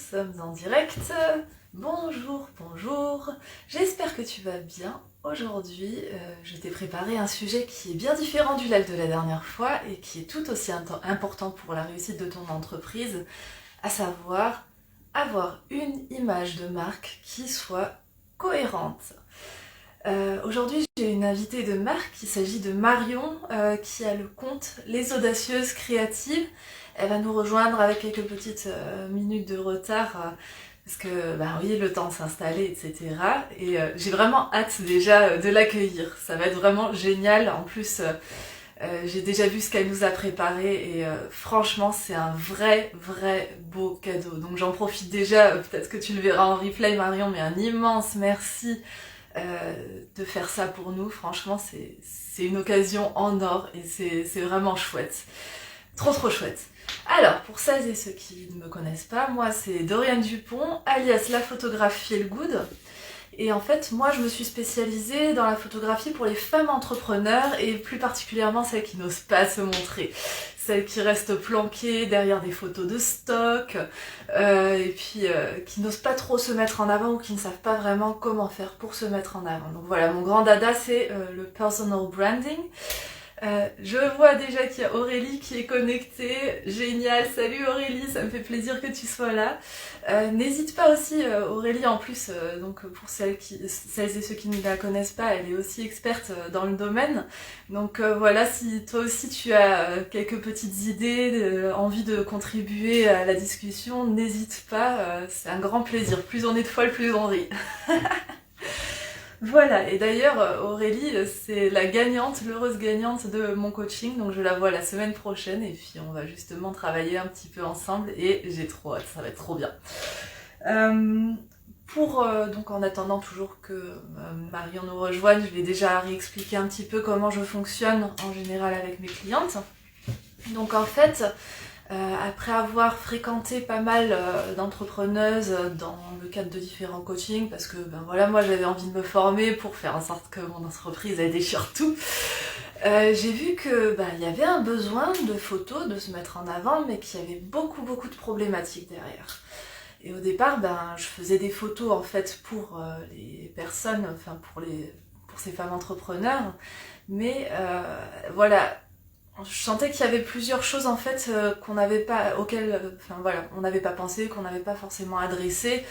sommes en direct. Bonjour, bonjour. J'espère que tu vas bien. Aujourd'hui, je t'ai préparé un sujet qui est bien différent du live de la dernière fois et qui est tout aussi important pour la réussite de ton entreprise, à savoir avoir une image de marque qui soit cohérente. Aujourd'hui, j'ai une invitée de marque, il s'agit de Marion, qui a le compte Les Audacieuses Créatives. Elle va nous rejoindre avec quelques petites minutes de retard, parce que, bah oui, le temps de s'installer, etc. Et j'ai vraiment hâte déjà de l'accueillir. Ça va être vraiment génial. En plus, j'ai déjà vu ce qu'elle nous a préparé et franchement, c'est un vrai beau cadeau. Donc j'en profite déjà, peut-être que tu le verras en replay, Marion, mais un immense merci de faire ça pour nous. Franchement, c'est une occasion en or et c'est vraiment chouette. Trop chouette. Alors, pour celles et ceux qui ne me connaissent pas, moi c'est Doriane Dupont, alias la photographe Feel Good. Et en fait, moi je me suis spécialisée dans la photographie pour les femmes entrepreneurs et plus particulièrement celles qui n'osent pas se montrer. Celles qui restent planquées derrière des photos de stock et puis qui n'osent pas trop se mettre en avant ou qui ne savent pas vraiment comment faire pour se mettre en avant. Donc voilà, mon grand dada c'est le personal branding. Je vois déjà qu'il y a Aurélie qui est connectée, génial, salut Aurélie, ça me fait plaisir que tu sois là. N'hésite pas aussi, Aurélie en plus, donc pour celles et ceux qui ne la connaissent pas, elle est aussi experte dans le domaine. Donc voilà, si toi aussi tu as quelques petites idées, envie de contribuer à la discussion, n'hésite pas, c'est un grand plaisir. Plus on est de folles, plus on rit. Voilà, et d'ailleurs Aurélie, c'est la gagnante, l'heureuse gagnante de mon coaching, donc je la vois la semaine prochaine et puis on va justement travailler un petit peu ensemble et j'ai trop hâte, ça va être trop bien. Donc en attendant toujours que Marion nous rejoigne, je vais déjà réexpliquer un petit peu comment je fonctionne en général avec mes clientes. Donc en fait, après avoir fréquenté pas mal d'entrepreneuses dans le cadre de différents coachings, parce que ben voilà, moi j'avais envie de me former pour faire en sorte que mon entreprise elle déchire tout, j'ai vu que ben, il y avait un besoin de photos, de se mettre en avant, mais qu'il y avait beaucoup de problématiques derrière. Et au départ, ben je faisais des photos en fait pour les personnes, enfin pour ces femmes entrepreneurs, mais voilà. Je sentais qu'il y avait plusieurs choses en fait qu'on n'avait pas, on n'avait pas pensé, qu'on n'avait pas forcément adressé.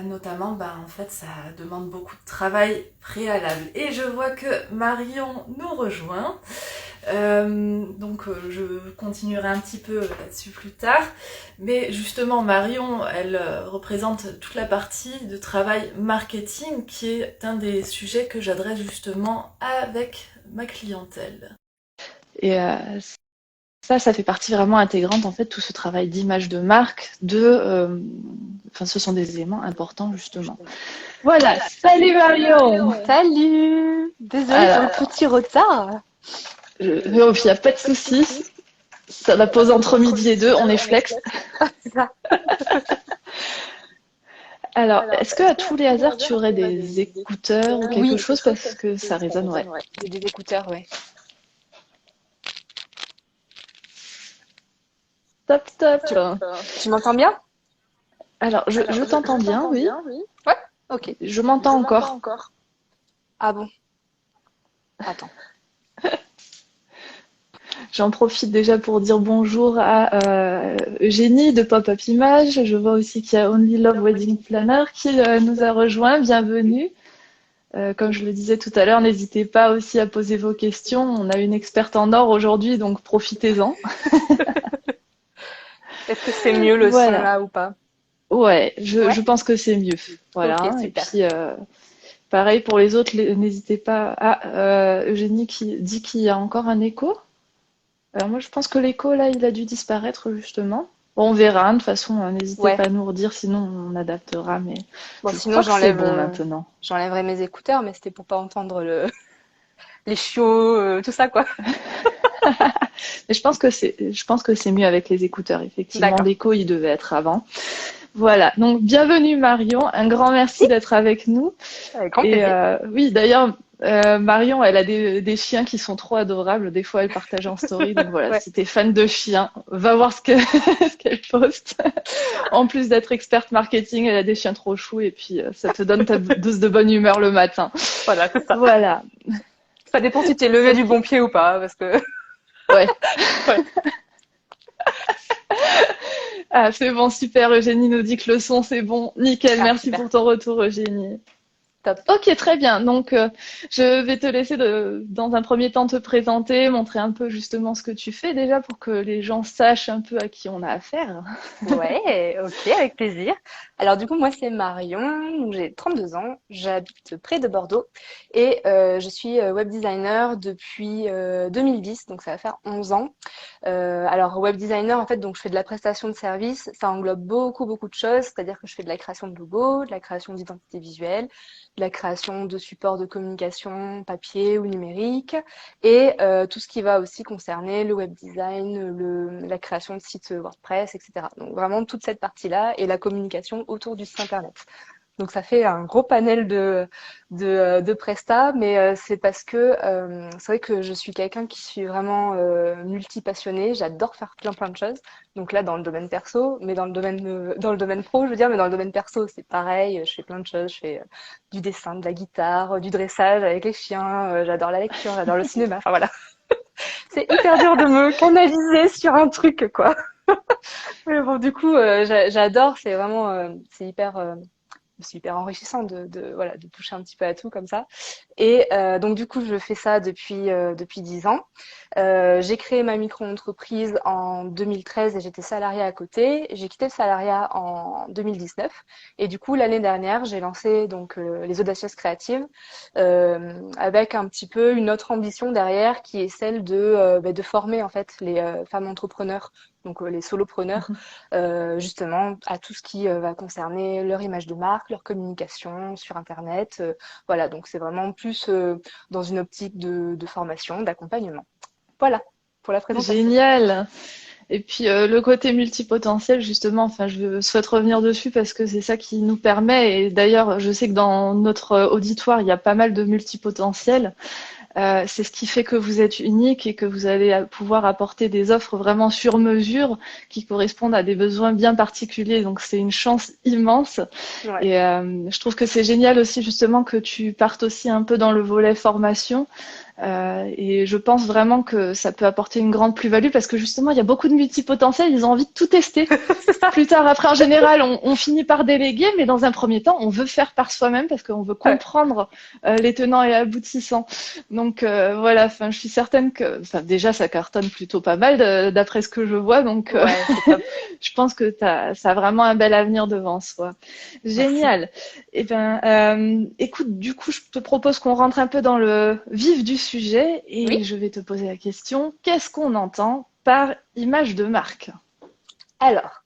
Notamment, en fait, ça demande beaucoup de travail préalable. Et je vois que Marion nous rejoint. Je continuerai un petit peu là-dessus plus tard. Mais justement, Marion, elle représente toute la partie de travail marketing qui est un des sujets que j'adresse justement avec ma clientèle. Et ça fait partie vraiment intégrante en fait tout ce travail d'image de marque, ce sont des éléments importants justement. Voilà, salut Marion. Salut. Désolée pour le petit retard. Il n'y a pas de souci. Ça la pose entre midi et deux, on est flex. C'est ça. Alors, est-ce que à tous les hasards tu aurais des écouteurs ou quelque chose parce que ça résonne, ouais. J'ai des écouteurs, ouais. Stop. Tu m'entends bien? Alors, je t'entends bien, oui. Ouais, ok. Je m'entends encore. Ah bon? Attends. J'en profite déjà pour dire bonjour à Eugénie de Pop-Up Image. Je vois aussi qu'il y a Only Love Wedding Planner qui nous a rejoint. Bienvenue. Comme je le disais tout à l'heure, n'hésitez pas aussi à poser vos questions. On a une experte en or aujourd'hui, donc profitez-en. Est-ce que c'est mieux le son là ou pas? Ouais, je pense que c'est mieux. Voilà. Okay, et puis pareil pour les autres, n'hésitez pas. Eugénie qui dit qu'il y a encore un écho. Alors moi je pense que l'écho là il a dû disparaître justement. Bon, on verra, de toute façon n'hésitez pas à nous redire, sinon on adaptera. Mais bon, sinon c'est bon maintenant. J'enlèverai mes écouteurs, mais c'était pour pas entendre les chiots, tout ça quoi. Mais je pense que c'est mieux avec les écouteurs. Effectivement, l'écho il devait être avant. Voilà, donc bienvenue Marion, un grand merci d'être avec nous. Avec grand plaisir. Oui, d'ailleurs, Marion, elle a des chiens qui sont trop adorables. Des fois, elle partage en story. Donc voilà, Ouais. si t'es fan de chiens, va voir ce qu'elle poste. En plus d'être experte marketing, elle a des chiens trop choux et puis ça te donne ta dose de bonne humeur le matin. Voilà, c'est ça. Voilà. Ça dépend si t'es levé du Ok. bon pied ou pas, parce que Ouais. ouais. Ah, c'est bon, super. Eugénie nous dit que le son, c'est bon. Nickel. Ah, Merci super. pour ton retour, Eugénie. Top. Ok, très bien. Donc, je vais te laisser dans un premier temps te présenter, montrer un peu justement ce que tu fais déjà pour que les gens sachent un peu à qui on a affaire. Ouais, ok, avec plaisir. Alors du coup, moi c'est Marion, donc j'ai 32 ans, j'habite près de Bordeaux et je suis web designer depuis 2010, donc ça va faire 11 ans. Alors web designer, en fait, donc je fais de la prestation de service, ça englobe beaucoup de choses, c'est-à-dire que je fais de la création de logos, de la création d'identité visuelle, de la création de supports de communication papier ou numérique et tout ce qui va aussi concerner le web design, la création de sites WordPress, etc. Donc vraiment toute cette partie-là et la communication autour du site internet. Donc ça fait un gros panel de prestats, mais c'est parce que c'est vrai que je suis quelqu'un qui suis vraiment multi-passionnée. J'adore faire plein de choses. Donc là dans le domaine perso, mais dans le domaine pro, je veux dire, mais dans le domaine perso c'est pareil. Je fais plein de choses. Je fais du dessin, de la guitare, du dressage avec les chiens. J'adore la lecture, j'adore le cinéma. Enfin voilà, c'est hyper dur de me canaliser sur un truc quoi. Mais bon du coup j'adore. C'est vraiment c'est hyper enrichissant voilà, de toucher un petit peu à tout comme ça. Et donc du coup, je fais ça depuis 10 ans. J'ai créé ma micro-entreprise en 2013 et j'étais salariée à côté. J'ai quitté le salariat en 2019 et du coup l'année dernière, j'ai lancé donc les Audacieuses créatives avec un petit peu une autre ambition derrière qui est celle de former en fait les femmes entrepreneurs, donc les solopreneurs, justement à tout ce qui va concerner leur image de marque, leur communication sur Internet. Voilà, donc c'est vraiment plus dans une optique de formation, d'accompagnement. Voilà pour la présentation. Génial. Et puis le côté multipotentiel, justement, enfin, je souhaite revenir dessus parce que c'est ça qui nous permet. Et d'ailleurs, je sais que dans notre auditoire, il y a pas mal de multipotentiels. C'est ce qui fait que vous êtes unique et que vous allez pouvoir apporter des offres vraiment sur mesure qui correspondent à des besoins bien particuliers. Donc c'est une chance immense. Ouais. Et je trouve que c'est génial aussi justement que tu partes aussi un peu dans le volet formation. Et je pense vraiment que ça peut apporter une grande plus-value parce que justement, il y a beaucoup de multipotentiels, ils ont envie de tout tester. C'est ça. Plus tard, après, en général, on finit par déléguer, mais dans un premier temps, on veut faire par soi-même parce qu'on veut Ouais. comprendre les tenants et aboutissants. Donc voilà, enfin, je suis certaine que, enfin, déjà, ça cartonne plutôt pas mal d'après ce que je vois. Donc, Ouais, c'est top. je pense que ça a vraiment un bel avenir devant soi. Merci. Génial. Eh ben, écoute, du coup, je te propose qu'on rentre un peu dans le vif du sujet et Oui. je vais te poser la question, qu'est-ce qu'on entend par image de marque? Alors,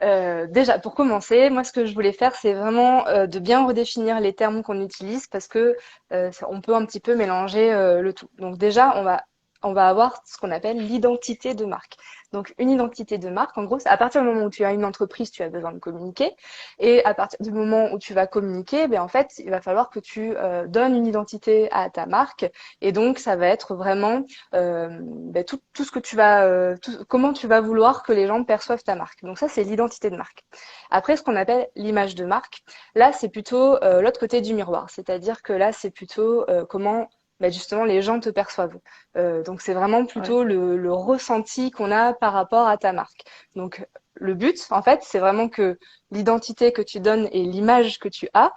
déjà, pour commencer, moi, ce que je voulais faire, c'est vraiment de bien redéfinir les termes qu'on utilise parce que on peut un petit peu mélanger le tout. Donc déjà, on va avoir ce qu'on appelle l'identité de marque. Donc une identité de marque, en gros, c'est à partir du moment où tu as une entreprise, tu as besoin de communiquer. Et à partir du moment où tu vas communiquer, ben en fait, il va falloir que tu donnes une identité à ta marque. Et donc, ça va être vraiment tout ce que tu vas, comment tu vas vouloir que les gens perçoivent ta marque. Donc ça, c'est l'identité de marque. Après, ce qu'on appelle l'image de marque, là, c'est plutôt l'autre côté du miroir. C'est-à-dire que là, c'est plutôt comment justement les gens te perçoivent. Donc c'est vraiment Ouais. plutôt le ressenti qu'on a par rapport à ta marque. Donc le but, en fait, c'est vraiment que l'identité que tu donnes et l'image que tu as,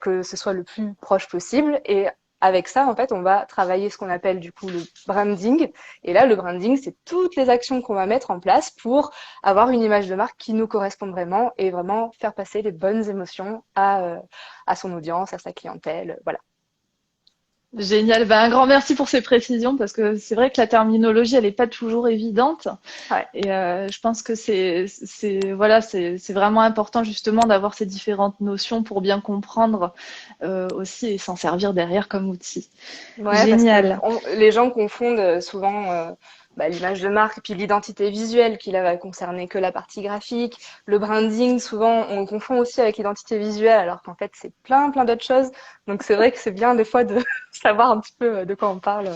que ce soit le plus proche possible. Et avec ça, en fait, on va travailler ce qu'on appelle du coup le branding. Et là, le branding, c'est toutes les actions qu'on va mettre en place pour avoir une image de marque qui nous corresponde vraiment et vraiment faire passer les bonnes émotions à son audience, à sa clientèle. Voilà. Génial. Ben, un grand merci pour ces précisions parce que c'est vrai que la terminologie, elle n'est pas toujours évidente. Ouais. Et je pense que voilà, c'est vraiment important justement d'avoir ces différentes notions pour bien comprendre aussi et s'en servir derrière comme outil. Ouais, parce que Génial. les gens confondent souvent l'image de marque, et puis l'identité visuelle qui là va concerner que la partie graphique. Le branding, souvent, on le confond aussi avec l'identité visuelle, alors qu'en fait, c'est plein d'autres choses. Donc, c'est vrai que c'est bien des fois de savoir un petit peu de quoi on parle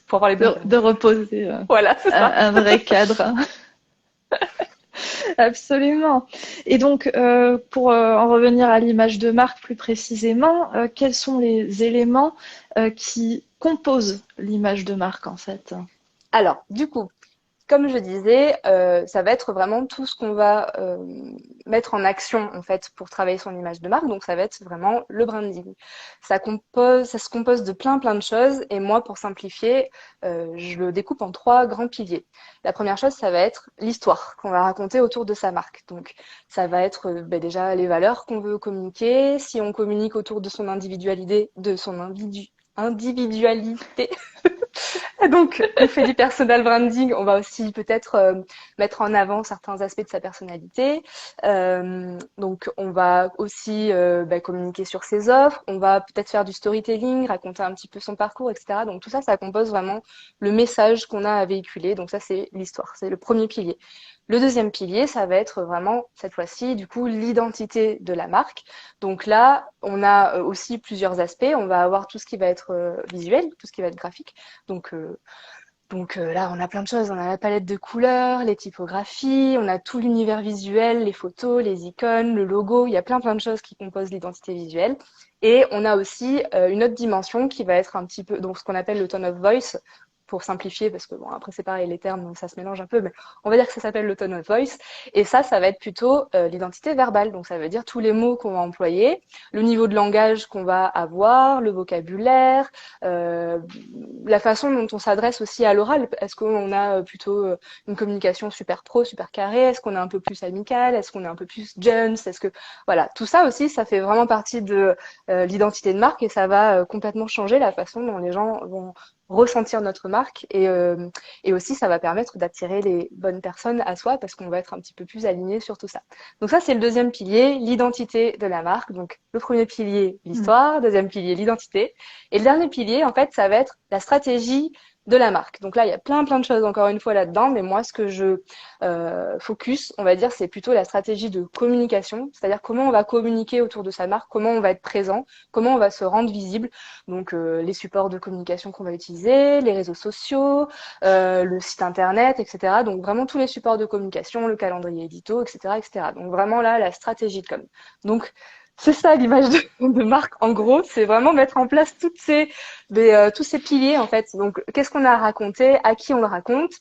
pour avoir les bons termes. De reposer Voilà, c'est ça. un vrai cadre. Absolument. Et donc, pour en revenir à l'image de marque plus précisément, quels sont les éléments qui composent l'image de marque en fait? Alors, du coup, comme je disais, ça va être vraiment tout ce qu'on va mettre en action en fait pour travailler son image de marque. Donc ça va être vraiment le branding. Ça se compose de plein de choses. Et moi, pour simplifier, je le découpe en 3 grands piliers. La première chose, ça va être l'histoire qu'on va raconter autour de sa marque. Donc ça va être déjà les valeurs qu'on veut communiquer. Si on communique autour de son individualité, individualité. Donc, on fait du personal branding, on va aussi peut-être mettre en avant certains aspects de sa personnalité. Donc, on va aussi communiquer sur ses offres, on va peut-être faire du storytelling, raconter un petit peu son parcours, etc. Donc, tout ça, ça compose vraiment le message qu'on a à véhiculer. Donc, ça, c'est l'histoire, c'est le premier pilier. Le deuxième pilier, ça va être vraiment, cette fois-ci, du coup, l'identité de la marque. Donc là, on a aussi plusieurs aspects. On va avoir tout ce qui va être visuel, tout ce qui va être graphique. Donc, là, on a plein de choses. On a la palette de couleurs, les typographies, on a tout l'univers visuel, les photos, les icônes, le logo. Il y a plein de choses qui composent l'identité visuelle. Et on a aussi une autre dimension qui va être un petit peu, donc ce qu'on appelle le tone of voice, pour simplifier, parce que bon, après c'est pareil, les termes, ça se mélange un peu, mais on va dire que ça s'appelle le tone of voice. Et ça va être plutôt l'identité verbale. Donc ça veut dire tous les mots qu'on va employer, le niveau de langage qu'on va avoir, le vocabulaire, la façon dont on s'adresse aussi à l'oral. Est-ce qu'on a plutôt une communication super pro, super carrée? Est-ce qu'on est un peu plus amical? Est-ce qu'on est un peu plus jeunes? Est-ce que voilà, tout ça aussi, ça fait vraiment partie de l'identité de marque et ça va complètement changer la façon dont les gens vont ressentir notre marque et aussi ça va permettre d'attirer les bonnes personnes à soi parce qu'on va être un petit peu plus aligné sur tout ça. Donc ça, c'est le deuxième pilier, l'identité de la marque. Donc le premier pilier, l'histoire, deuxième pilier, l'identité. Et le dernier pilier, en fait, ça va être la stratégie de la marque. Donc là, il y a plein de choses encore une fois là-dedans, mais moi, ce que je focus, on va dire, c'est plutôt la stratégie de communication, c'est-à-dire comment on va communiquer autour de sa marque, comment on va être présent, comment on va se rendre visible. Donc les supports de communication qu'on va utiliser, les réseaux sociaux, le site internet, etc. Donc vraiment tous les supports de communication, le calendrier édito, etc., etc. Donc vraiment là, la stratégie de com. Donc c'est ça l'image de marque. En gros, c'est vraiment mettre en place tous ces piliers en fait. Donc, qu'est-ce qu'on a à raconter, à qui on le raconte,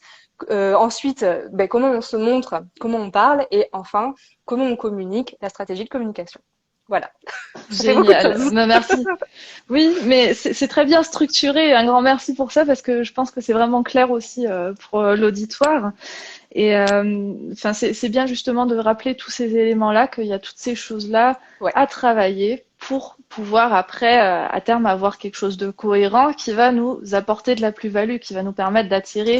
ensuite, comment on se montre, comment on parle, et enfin, comment on communique, la stratégie de communication. Voilà. Génial. Merci. Oui, mais c'est très bien structuré. Un grand merci pour ça parce que je pense que c'est vraiment clair aussi pour l'auditoire. Et enfin, c'est bien justement de rappeler tous ces éléments-là, qu'il y a toutes ces choses-là à travailler pour pouvoir après, à terme, avoir quelque chose de cohérent qui va nous apporter de la plus-value, qui va nous permettre d'attirer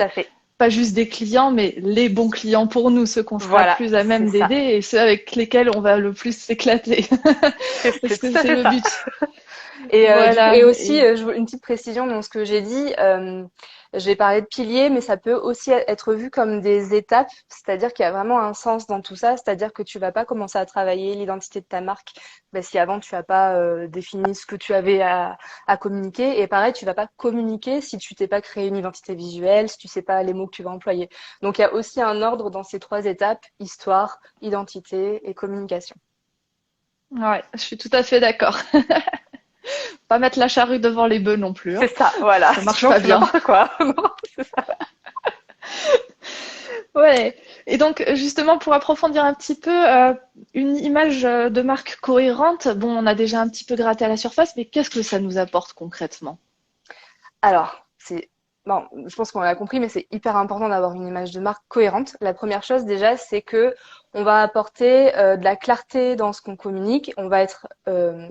pas juste des clients, mais les bons clients pour nous, ceux qu'on sera plus à même d'aider et ceux avec lesquels on va le plus s'éclater. Parce que c'est le but. Et, voilà. Et aussi, une petite précision dans ce que j'ai dit, j'ai parlé de piliers, mais ça peut aussi être vu comme des étapes, c'est-à-dire qu'il y a vraiment un sens dans tout ça, c'est-à-dire que tu vas pas commencer à travailler l'identité de ta marque si avant tu n'as pas défini ce que tu avais à communiquer, et pareil, tu vas pas communiquer si tu t'es pas créé une identité visuelle, si tu sais pas les mots que tu vas employer. Donc il y a aussi un ordre dans ces 3 étapes, histoire, identité et communication. Ouais, je suis tout à fait d'accord. Pas mettre la charrue devant les bœufs non plus. Hein. C'est ça, voilà. Ça marche pas bien. Quoi. Non, c'est ça. Ouais. Et donc, justement, pour approfondir un petit peu, une image de marque cohérente, bon, on a déjà un petit peu gratté à la surface, mais qu'est-ce que ça nous apporte concrètement? Alors, bon, je pense qu'on l'a compris, mais c'est hyper important d'avoir une image de marque cohérente. La première chose déjà, c'est que On va apporter de la clarté dans ce qu'on communique. On va être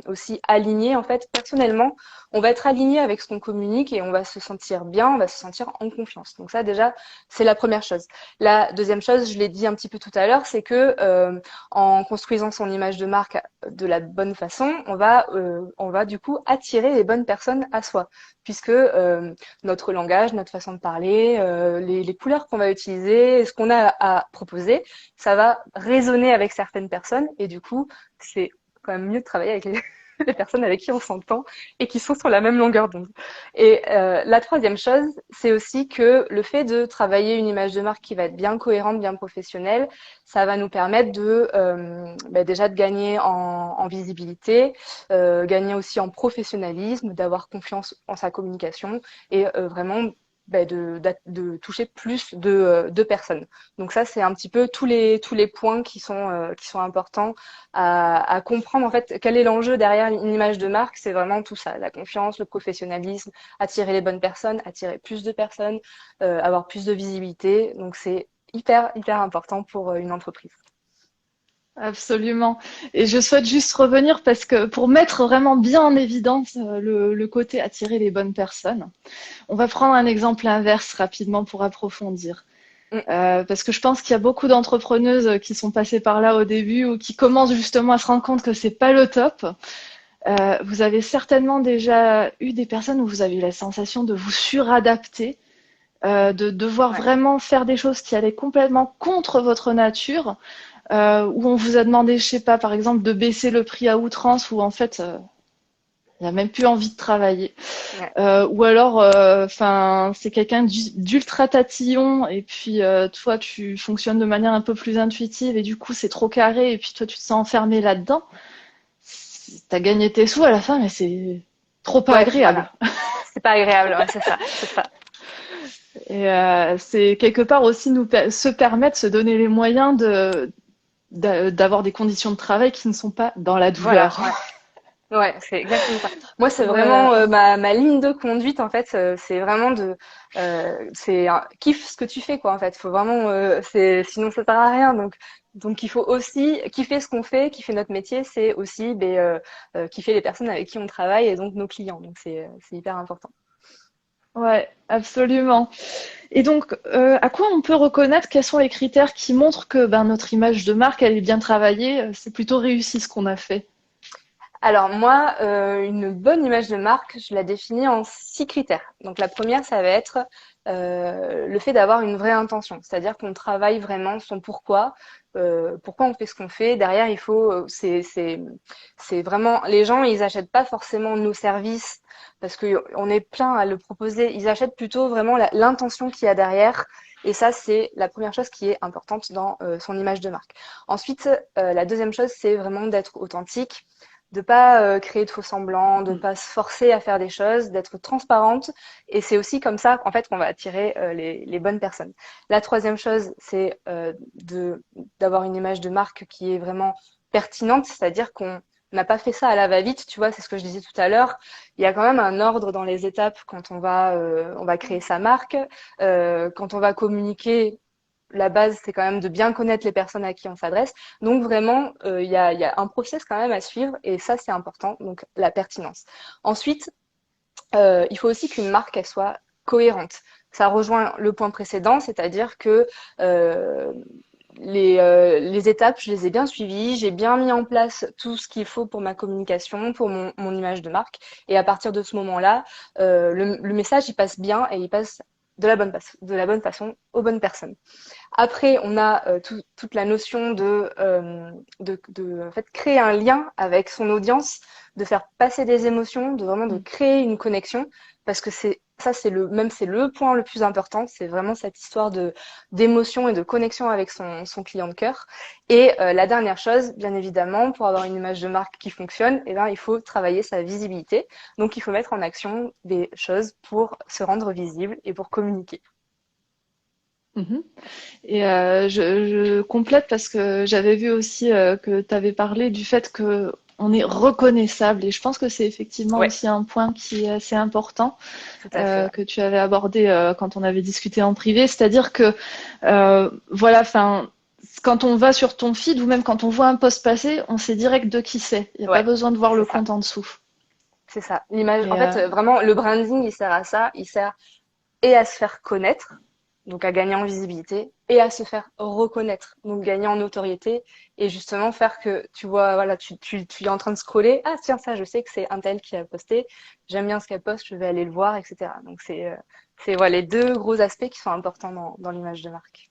aussi aligné, en fait, personnellement. On va être aligné avec ce qu'on communique et on va se sentir bien, on va se sentir en confiance. Donc ça, déjà, c'est la première chose. La deuxième chose, je l'ai dit un petit peu tout à l'heure, c'est que en construisant son image de marque de la bonne façon, on va du coup attirer les bonnes personnes à soi, puisque notre langage, notre façon de parler, les couleurs qu'on va utiliser, ce qu'on a à proposer, ça va résonner avec certaines personnes et du coup, c'est quand même mieux de travailler avec les personnes avec qui on s'entend et qui sont sur la même longueur d'onde. Et la troisième chose, c'est aussi que le fait de travailler une image de marque qui va être bien cohérente, bien professionnelle, ça va nous permettre de déjà de gagner en visibilité, gagner aussi en professionnalisme, d'avoir confiance en sa communication et vraiment de toucher plus de personnes. Donc ça, c'est un petit peu tous les points qui sont importants à comprendre. En fait, quel est l'enjeu derrière une image de marque? C'est vraiment tout ça, la confiance, le professionnalisme, attirer les bonnes personnes, attirer plus de personnes, avoir plus de visibilité. Donc c'est hyper important pour une entreprise. Absolument. Et je souhaite juste revenir parce que pour mettre vraiment bien en évidence le côté attirer les bonnes personnes, on va prendre un exemple inverse rapidement pour approfondir. Mm. Parce que je pense qu'il y a beaucoup d'entrepreneuses qui sont passées par là au début ou qui commencent justement à se rendre compte que c'est pas le top. Vous avez certainement déjà eu des personnes où vous avez eu la sensation de vous suradapter, de devoir Ouais. vraiment faire des choses qui allaient complètement contre votre nature, où on vous a demandé, je sais pas, par exemple, de baisser le prix à outrance, où en fait, il n'y a même plus envie de travailler. Ouais. Ou alors, c'est quelqu'un d'ultra tatillon et puis toi, tu fonctionnes de manière un peu plus intuitive et du coup, c'est trop carré et puis toi, tu te sens enfermé là-dedans. T'as gagné tes sous à la fin, mais c'est trop pas Ouais, agréable. voilà. C'est pas agréable, ouais, c'est ça, c'est ça. Et c'est quelque part aussi se permettre, se donner les moyens d'avoir des conditions de travail qui ne sont pas dans la Voilà, douleur. ouais. Ouais, c'est exactement ça. Moi, c'est Voilà. vraiment ma ligne de conduite, en fait, c'est vraiment kiffe ce que tu fais, quoi, en fait. Faut vraiment, sinon ça sert à rien. Donc il faut aussi kiffer ce qu'on fait, kiffer notre métier, c'est aussi, kiffer les personnes avec qui on travaille et donc nos clients. Donc c'est hyper important. Ouais, absolument. Et donc, à quoi on peut reconnaître quels sont les critères qui montrent que notre image de marque, elle est bien travaillée, c'est plutôt réussi ce qu'on a fait? Alors moi, une bonne image de marque, je la définis en 6 critères. Donc la première, ça va être le fait d'avoir une vraie intention, c'est-à-dire qu'on travaille vraiment son pourquoi on fait ce qu'on fait. Derrière, il faut, c'est vraiment, les gens, ils achètent pas forcément nos services parce que on est plein à le proposer. Ils achètent plutôt vraiment l'intention qu'il y a derrière. Et ça, c'est la première chose qui est importante dans son image de marque. Ensuite, la deuxième chose, c'est vraiment d'être authentique, de pas créer de faux semblants, de pas se forcer à faire des choses, d'être transparente. Et c'est aussi comme ça, en fait, qu'on va attirer les bonnes personnes. La troisième chose, c'est d'avoir une image de marque qui est vraiment pertinente, c'est-à-dire qu'on n'a pas fait ça à la va-vite, tu vois, c'est ce que je disais tout à l'heure. Il y a quand même un ordre dans les étapes quand on va créer sa marque, quand on va communiquer. La base, c'est quand même de bien connaître les personnes à qui on s'adresse. Donc vraiment, il y a un process quand même à suivre et ça, c'est important. Donc la pertinence. Ensuite, il faut aussi qu'une marque, elle soit cohérente. Ça rejoint le point précédent, c'est-à-dire que les étapes, je les ai bien suivies, j'ai bien mis en place tout ce qu'il faut pour ma communication, pour mon image de marque. Et à partir de ce moment-là, le message, il passe bien et il passe de la bonne façon aux bonnes personnes. Après, on a toute la notion de en fait, créer un lien avec son audience, de faire passer des émotions, de vraiment de créer une connexion, parce que c'est le point le plus important, c'est vraiment cette histoire d'émotion et de connexion avec son client de cœur. Et la dernière chose, bien évidemment, pour avoir une image de marque qui fonctionne, eh ben, il faut travailler sa visibilité. Donc, il faut mettre en action des choses pour se rendre visible et pour communiquer. Mhm. Et je complète parce que j'avais vu aussi que tu avais parlé du fait que on est reconnaissable et je pense que c'est effectivement Ouais, aussi un point qui est assez important tout à fait. Ouais. que tu avais abordé quand on avait discuté en privé, c'est-à-dire que voilà, enfin quand on va sur ton feed ou même quand on voit un post passer, on sait direct de qui c'est. Il n'y a pas Ouais, besoin de voir c'est le ça. compte en dessous. C'est ça. L'image, en Et fait, vraiment, le branding, il sert à ça. Il sert et à se faire connaître, donc à gagner en visibilité, et à se faire reconnaître, donc gagner en notoriété, et justement faire que tu vois, voilà, tu es en train de scroller, ah tiens, ça, je sais que c'est un tel qui a posté, j'aime bien ce qu'elle poste, je vais aller le voir, etc. Donc c'est voilà, les deux gros aspects qui sont importants dans l'image de marque.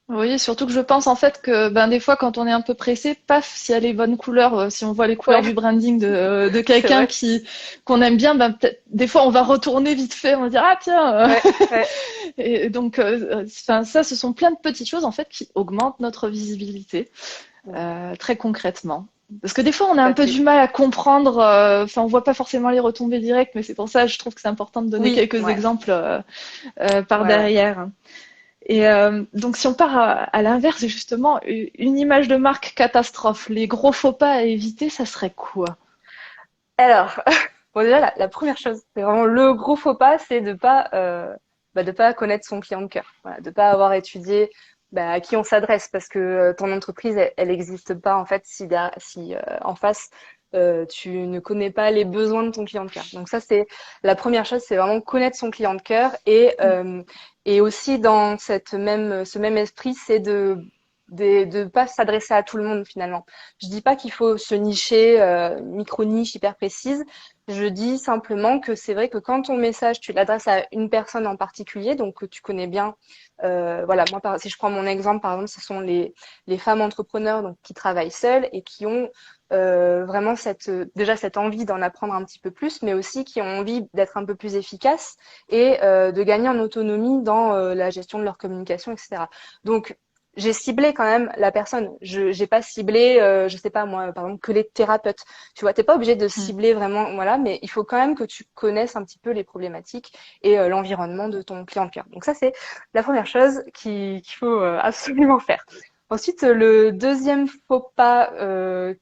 oui, surtout que je pense en fait que ben des fois quand on est un peu pressé, paf, s'il y a les bonnes couleurs, si on voit les couleurs du Ouais, branding de c'est quelqu'un vrai. qui qu'on aime bien, ben peut-être des fois on va retourner vite fait, on va dire ah tiens. Ouais, ouais, Et donc enfin ça, ce sont plein de petites choses en fait qui augmentent notre visibilité tout très concrètement. Parce que des fois on a un à peu fait. du mal à comprendre, enfin on voit pas forcément les retombées directes, mais c'est pour ça je trouve que c'est important de donner Oui, quelques ouais, exemples par ouais, ouais. derrière. Et donc, si on part à l'inverse, justement, une image de marque catastrophe, les gros faux pas à éviter, ça serait quoi? Alors, bon déjà la première chose, c'est vraiment le gros faux pas, c'est de pas connaître son client de cœur, voilà, de pas avoir étudié à qui on s'adresse, parce que ton entreprise elle existe pas en fait si en face tu ne connais pas les besoins de ton client de cœur. Donc ça c'est la première chose, c'est vraiment connaître son client de cœur et aussi dans ce même esprit, c'est de pas s'adresser à tout le monde finalement. Je dis pas qu'il faut se nicher, micro-niche hyper précise. Je dis simplement que c'est vrai que quand ton message, tu l'adresses à une personne en particulier, donc que tu connais bien, voilà, moi, si je prends mon exemple, par exemple, ce sont les femmes entrepreneurs donc, qui travaillent seules et qui ont vraiment déjà cette envie d'en apprendre un petit peu plus, mais aussi qui ont envie d'être un peu plus efficaces et de gagner en autonomie dans la gestion de leur communication, etc. Donc, j'ai ciblé quand même la personne. Je j'ai pas ciblé, je sais pas moi, par exemple, que les thérapeutes. Tu vois, t'es pas obligé de Hmm. cibler vraiment, voilà, mais il faut quand même que tu connaisses un petit peu les problématiques et l'environnement de ton client de cœur. Donc ça, c'est la première chose qu'il faut absolument faire. Ensuite, le deuxième faux pas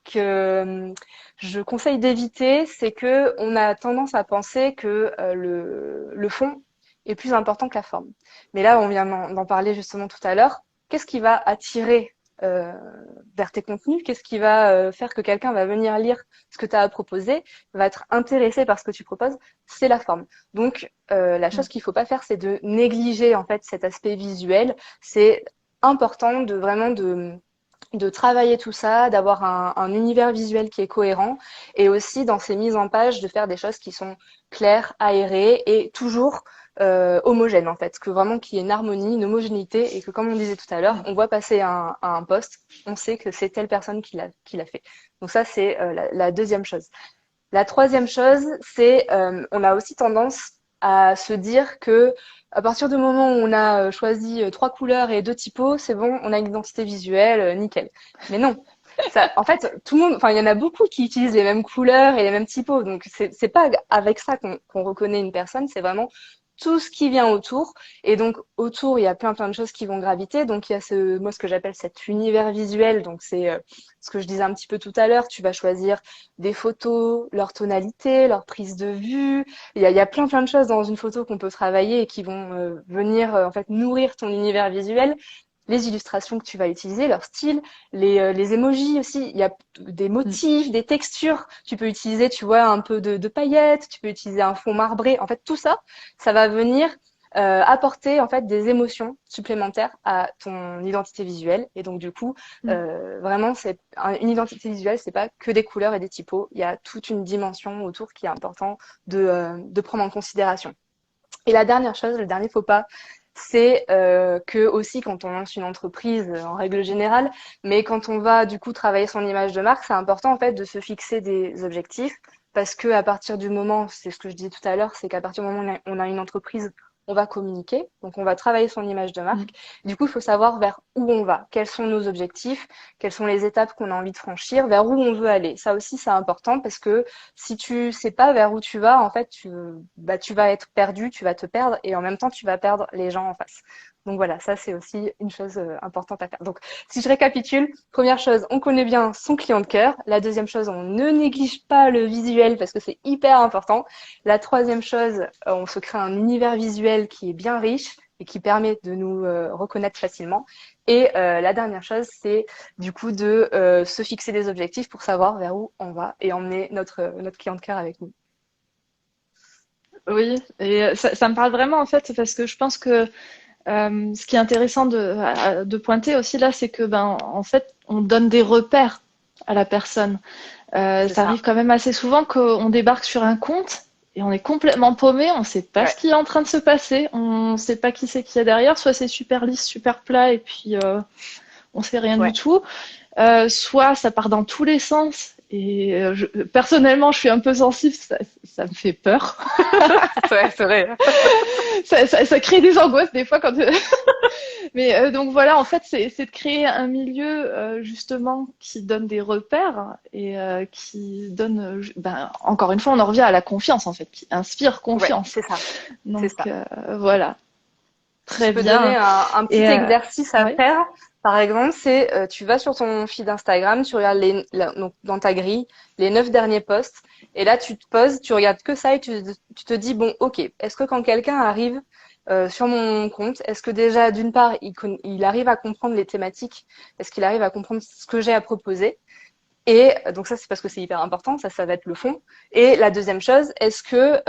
que je conseille d'éviter, c'est que on a tendance à penser que le fond est plus important que la forme. Mais là, on vient d'en parler justement tout à l'heure. Qu'est-ce qui va attirer euh, vers tes contenus? Qu'est-ce qui va faire que quelqu'un va venir lire ce que tu as à proposer, va être intéressé par ce que tu proposes? C'est la forme. Donc, la Hmm. chose qu'il faut pas faire, c'est de négliger en fait cet aspect visuel. C'est important de vraiment de travailler tout ça, d'avoir un univers visuel qui est cohérent et aussi dans ces mises en page de faire des choses qui sont claires, aérées et toujours homogènes en fait, que vraiment qu'il y ait une harmonie, une homogénéité et que comme on disait tout à l'heure, Hmm. on voit passer un post, on sait que c'est telle personne qui l'a fait. Donc ça c'est la deuxième chose. La troisième chose, c'est on a aussi tendance à se dire que à partir du moment où on a choisi trois couleurs et deux typos, c'est bon, on a une identité visuelle, nickel. Mais non. Ça, en fait, tout le monde, enfin, il y en a beaucoup qui utilisent les mêmes couleurs et les mêmes typos. Donc, c'est pas avec ça qu'on reconnaît une personne, c'est vraiment tout ce qui vient autour. Et donc, autour, il y a plein de choses qui vont graviter. Donc, il y a moi, ce que j'appelle cet univers visuel. Donc, c'est ce que je disais un petit peu tout à l'heure. Tu vas choisir des photos, leur tonalité, leur prise de vue. Il y a plein de choses dans une photo qu'on peut travailler et qui vont venir en fait nourrir ton univers visuel. Les illustrations que tu vas utiliser, leur style, les emojis aussi. Il y a des Hmm. motifs, des textures. Tu peux utiliser, tu vois, un peu de paillettes. Tu peux utiliser un fond marbré. En fait, tout ça, ça va venir apporter en fait des émotions supplémentaires à ton identité visuelle. Et donc du coup, Hmm. vraiment, une identité visuelle, c'est pas que des couleurs et des typos. Il y a toute une dimension autour qui est important de prendre en considération. Et la dernière chose, le dernier faux pas, c'est que aussi quand on lance une entreprise en règle générale, mais quand on va du coup travailler son image de marque, c'est important en fait de se fixer des objectifs parce que à partir du moment, c'est ce que je disais tout à l'heure, c'est qu'à partir du moment où on a une entreprise, on va communiquer, donc on va travailler son image de Hmm. marque. Du coup, il faut savoir vers où on va, quels sont nos objectifs, quelles sont les étapes qu'on a envie de franchir, vers où on veut aller. Ça aussi, c'est important parce que si tu sais pas vers où tu vas, en fait, tu vas être perdu, tu vas te perdre et en même temps, tu vas perdre les gens en face. Donc voilà, ça c'est aussi une chose importante à faire. Donc si je récapitule, première chose, on connaît bien son client de cœur. La deuxième chose, on ne néglige pas le visuel parce que c'est hyper important. La troisième chose, on se crée un univers visuel qui est bien riche et qui permet de nous reconnaître facilement. Et la dernière chose, c'est du coup de se fixer des objectifs pour savoir vers où on va et emmener notre client de cœur avec nous. Oui, et ça me parle vraiment en fait parce que je pense que ce qui est intéressant de pointer aussi là, c'est que ben en fait on donne des repères à la personne. C'est Ça ça. arrive quand même assez souvent qu'on débarque sur un compte et on est complètement paumé, on sait pas Ouais, ce qui est en train de se passer, on sait pas qui c'est qu'il y a derrière, soit c'est super lisse, super plat et puis on sait rien du ouais, tout, soit ça part dans tous les sens. Et personnellement, je suis un peu sensible, ça me fait peur. ouais, c'est vrai. Ça crée des angoisses des fois quand. Mais donc voilà, en fait, c'est de créer un milieu justement qui donne des repères et qui donne, ben, encore une fois, on en revient à la confiance en fait, qui inspire Ouais, confiance. c'est ça, c'est Donc ça. voilà, Si je très peux donner bien. un petit Et exercice à ouais, faire, par exemple, c'est tu vas sur ton feed Instagram, tu regardes donc, dans ta grille les 9 derniers posts, et là tu te poses, tu regardes que ça et tu te dis bon, ok, est-ce que quand quelqu'un arrive sur mon compte, est-ce que déjà d'une part il arrive à comprendre les thématiques, est-ce qu'il arrive à comprendre ce que j'ai à proposer? Et donc ça c'est parce que c'est hyper important, ça va être le fond. Et la deuxième chose, est-ce que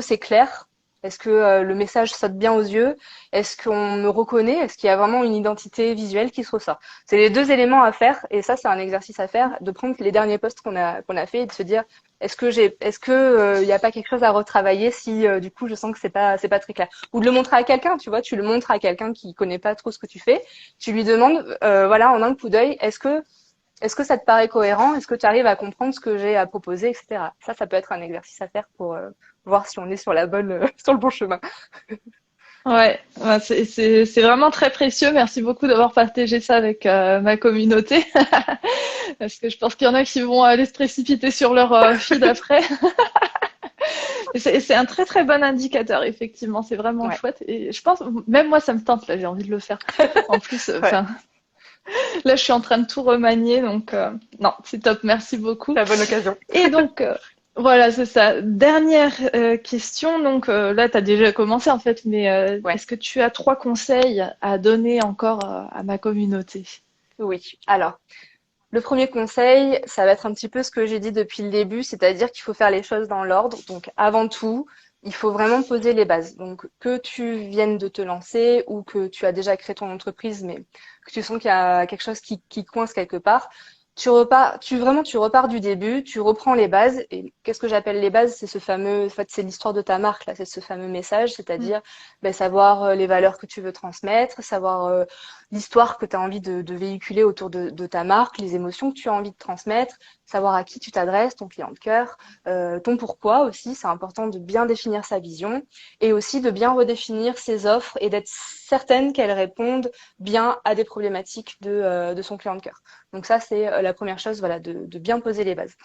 c'est clair? Est-ce que le message saute bien aux yeux? Est-ce qu'on me reconnaît? Est-ce qu'il y a vraiment une identité visuelle qui se ressort? C'est les deux éléments à faire, et ça c'est un exercice à faire, de prendre les derniers posts qu'on a fait et de se dire est-ce que il n'y a pas quelque chose à retravailler si du coup je sens que c'est pas très clair, ou de le montrer à quelqu'un, tu vois, tu le montres à quelqu'un qui connaît pas trop ce que tu fais, tu lui demandes voilà, en un coup d'œil, est-ce que ça te paraît cohérent? Est-ce que tu arrives à comprendre ce que j'ai à proposer, etc. Ça peut être un exercice à faire pour voir si on est sur sur le bon chemin. ouais, c'est vraiment très précieux. Merci beaucoup d'avoir partagé ça avec ma communauté, parce que je pense qu'il y en a qui vont aller se précipiter sur leur feed après. C'est un très très bon indicateur, effectivement. C'est vraiment Ouais, chouette. Et je pense, même moi, ça me tente là. J'ai envie de le faire. En plus, ouais, enfin, là, je suis en train de tout remanier, donc non, c'est top. Merci c'est beaucoup. la bonne occasion. Et donc, voilà, c'est ça. Dernière question. Donc là, tu as déjà commencé en fait, mais Ouais, est-ce que tu as 3 conseils à donner encore à ma communauté? oui. Alors, le premier conseil, ça va être un petit peu ce que j'ai dit depuis le début, c'est-à-dire qu'il faut faire les choses dans l'ordre. Donc, avant tout, il faut vraiment poser les bases. Donc, que tu viennes de te lancer ou que tu as déjà créé ton entreprise, mais que tu sens qu'il y a quelque chose qui coince quelque part, tu repars du début, tu reprends les bases. Et qu'est-ce que j'appelle les bases? C'est ce fameux, en fait, c'est l'histoire de ta marque, là, c'est ce fameux message, Mm. c'est-à-dire, ben, savoir les valeurs que tu veux transmettre, savoir l'histoire que tu as envie de véhiculer autour de ta marque, les émotions que tu as envie de transmettre, savoir à qui tu t'adresses, ton client de cœur, ton pourquoi aussi. C'est important de bien définir sa vision et aussi de bien redéfinir ses offres et d'être certaine qu'elles répondent bien à des problématiques de son client de cœur. Donc ça, c'est la première chose, voilà, de bien poser les bases.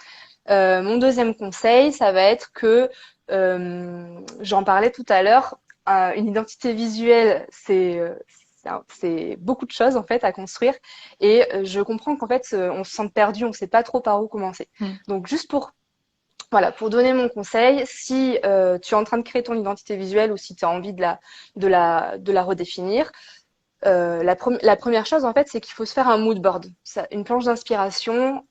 Mon deuxième conseil, ça va être que, j'en parlais tout à l'heure, une identité visuelle, c'est beaucoup de choses en fait à construire, et je comprends qu'en fait on se sent perdu, on ne sait pas trop par où commencer. Mm. Donc juste pour donner mon conseil, si tu es en train de créer ton identité visuelle ou si tu as envie de la redéfinir, la première chose, en fait, c'est qu'il faut se faire un mood board, une planche d'inspiration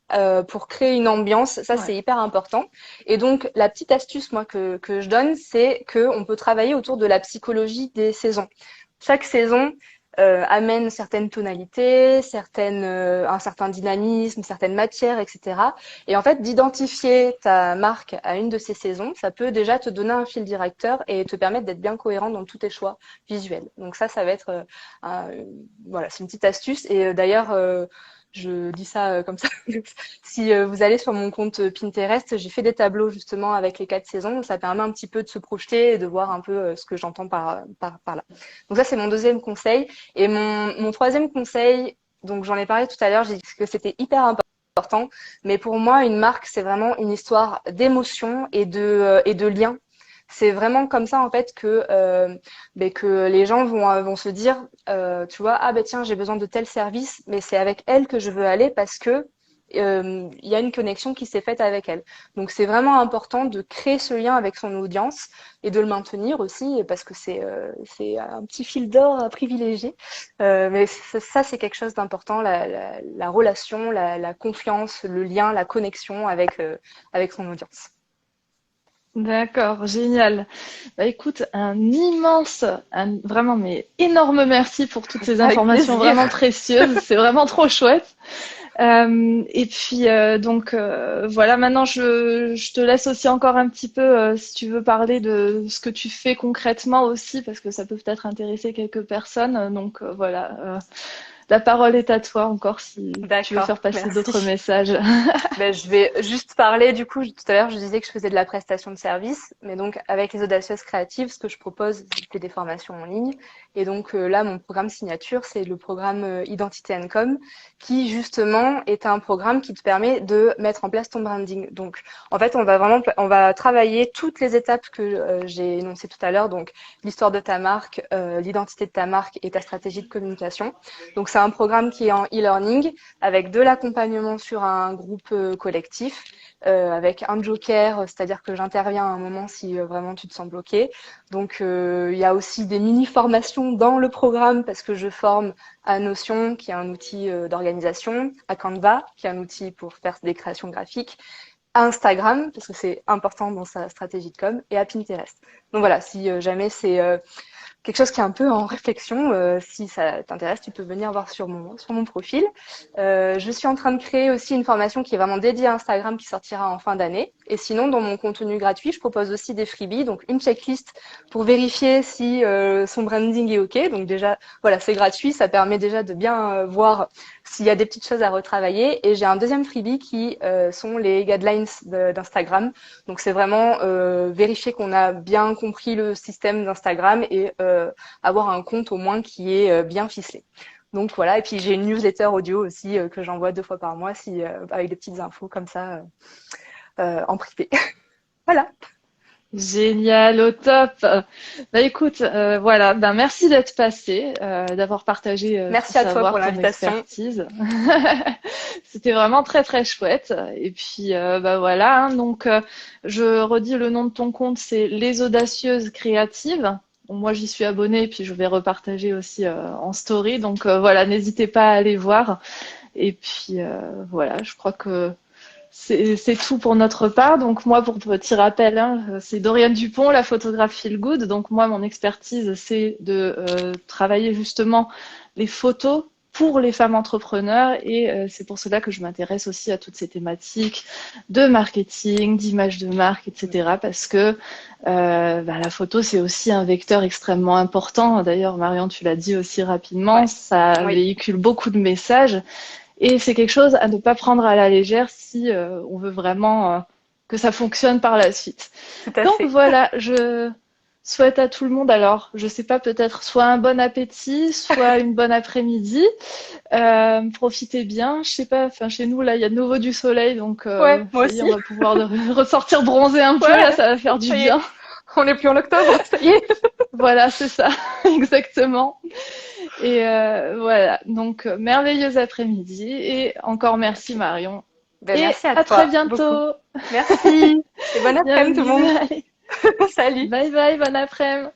pour créer une ambiance. Ça, Ouais. c'est hyper important. Et donc, la petite astuce, moi, que je donne, c'est qu'on peut travailler autour de la psychologie des saisons. Chaque saison amène certaines tonalités, un certain dynamisme, certaines matières, etc. Et en fait, d'identifier ta marque à une de ces saisons, ça peut déjà te donner un fil directeur et te permettre d'être bien cohérent dans tous tes choix visuels. Donc ça va être voilà, c'est une petite astuce. Et d'ailleurs, je dis ça comme ça. Si vous allez sur mon compte Pinterest, j'ai fait des tableaux justement avec les 4 saisons. Ça permet un petit peu de se projeter et de voir un peu ce que j'entends par là. Donc ça, c'est mon deuxième conseil. Et mon troisième conseil, donc j'en ai parlé tout à l'heure, j'ai dit que c'était hyper important. Mais pour moi, une marque, c'est vraiment une histoire d'émotion et de lien. C'est vraiment comme ça en fait que les gens vont se dire, tu vois, ah ben tiens, j'ai besoin de tel service, mais c'est avec elle que je veux aller parce que il y a une connexion qui s'est faite avec elle. Donc c'est vraiment important de créer ce lien avec son audience et de le maintenir aussi parce que c'est un petit fil d'or à privilégier. Mais ça c'est quelque chose d'important, la relation, la confiance, le lien, la connexion avec son audience. D'accord, génial. Bah écoute, vraiment, mais énorme merci pour toutes ces Avec informations plaisir. vraiment précieuses. C'est vraiment trop chouette. Et puis donc voilà, maintenant je te laisse aussi encore un petit peu si tu veux parler de ce que tu fais concrètement aussi, parce que ça peut peut-être intéresser quelques personnes. Donc voilà, la parole est à toi encore si tu veux D'accord, faire passer d'autres merci. messages. Ben, je vais juste parler, du coup, tout à l'heure, je disais que je faisais de la prestation de service, mais donc avec les audacieuses créatives, ce que je propose, c'est des formations en ligne. Et donc là, mon programme signature, c'est le programme Identité Com, qui justement est un programme qui te permet de mettre en place ton branding. Donc, en fait, on va travailler toutes les étapes que j'ai énoncées tout à l'heure, donc l'histoire de ta marque, l'identité de ta marque et ta stratégie de communication. Donc, c'est un programme qui est en e-learning avec de l'accompagnement sur un groupe collectif, avec un joker, c'est-à-dire que j'interviens à un moment si vraiment tu te sens bloqué. Donc il y a aussi des mini-formations dans le programme parce que je forme à Notion, qui est un outil d'organisation, à Canva, qui est un outil pour faire des créations graphiques, à Instagram, parce que c'est important dans sa stratégie de com, et à Pinterest. Donc voilà, si jamais c'est quelque chose qui est un peu en réflexion. Si ça t'intéresse, tu peux venir voir sur mon profil. Je suis en train de créer aussi une formation qui est vraiment dédiée à Instagram qui sortira en fin d'année. Et sinon, dans mon contenu gratuit, je propose aussi des freebies, donc une checklist pour vérifier si son branding est OK. Donc déjà, voilà, c'est gratuit, ça permet déjà de bien voir s'il y a des petites choses à retravailler. Et j'ai un deuxième freebie qui sont les guidelines d'Instagram. Donc c'est vraiment vérifier qu'on a bien compris le système d'Instagram et avoir un compte au moins qui est bien ficelé. Donc voilà, et puis j'ai une newsletter audio aussi que j'envoie 2 fois par mois avec des petites infos comme ça en privé. Voilà. Génial, au top. Bah écoute, voilà, ben merci d'être passé, d'avoir partagé ton Merci à toi pour savoir, ton l'invitation. expertise. C'était vraiment très très chouette. Et puis bah voilà, hein, donc je redis le nom de ton compte, c'est Les Audacieuses Créatives. Bon, moi j'y suis abonnée et puis je vais repartager aussi en story. Donc voilà, n'hésitez pas à aller voir. Et puis voilà, je crois que c'est tout pour notre part. Donc moi, pour petit rappel, hein, c'est Doriane Dupont, la photographe Feel Good. Donc moi, mon expertise, c'est de travailler justement les photos pour les femmes entrepreneurs et c'est pour cela que je m'intéresse aussi à toutes ces thématiques de marketing, d'image de marque, etc. Parce que bah, la photo, c'est aussi un vecteur extrêmement important. D'ailleurs, Marion, tu l'as dit aussi rapidement, Ouais. ça Oui, véhicule beaucoup de messages. Et c'est quelque chose à ne pas prendre à la légère si on veut vraiment que ça fonctionne par la suite. tout à Donc fait. voilà, je souhaite à tout le monde alors, je sais pas, peut-être soit un bon appétit, soit une bonne après-midi. Profitez bien. Je sais pas, enfin chez nous là, il y a de nouveau du soleil, donc Ouais, moi ça y est, aussi. on va pouvoir ressortir bronzer un peu là, Ouais, ça va faire du ça y est. bien. On n'est plus en octobre, ça y est. Voilà, c'est ça, exactement. Et voilà, donc merveilleux après-midi et encore merci Marion. Ben, Et merci à à très toi beaucoup. bientôt. Merci. Et bon après-midi tout le Bienvenue. monde. Allez, Salut. bye bye, bon après-midi.